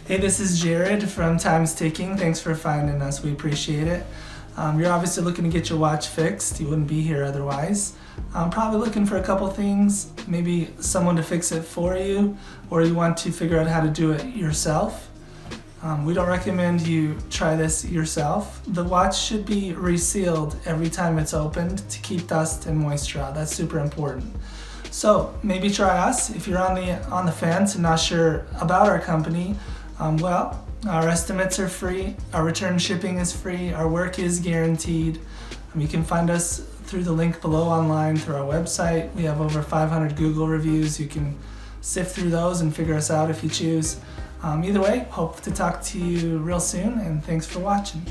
Hey, this is Jared from Time's Ticking. Thanks for finding us. We appreciate it. You're obviously looking to get your watch fixed. You wouldn't be here otherwise. I'm probably looking for a couple things, maybe someone to fix it for you, or you want to figure out how to do it yourself. We don't recommend you try this yourself. The watch should be resealed every time it's opened to keep dust and moisture out. That's super important. So maybe try us. If you're on the fence and not sure about our company, our estimates are free, our return shipping is free, our work is guaranteed. You can find us through the link below online through our website. We have over 500 Google reviews. You can sift through those and figure us out if you choose. Either way, hope to talk to you real soon, and thanks for watching.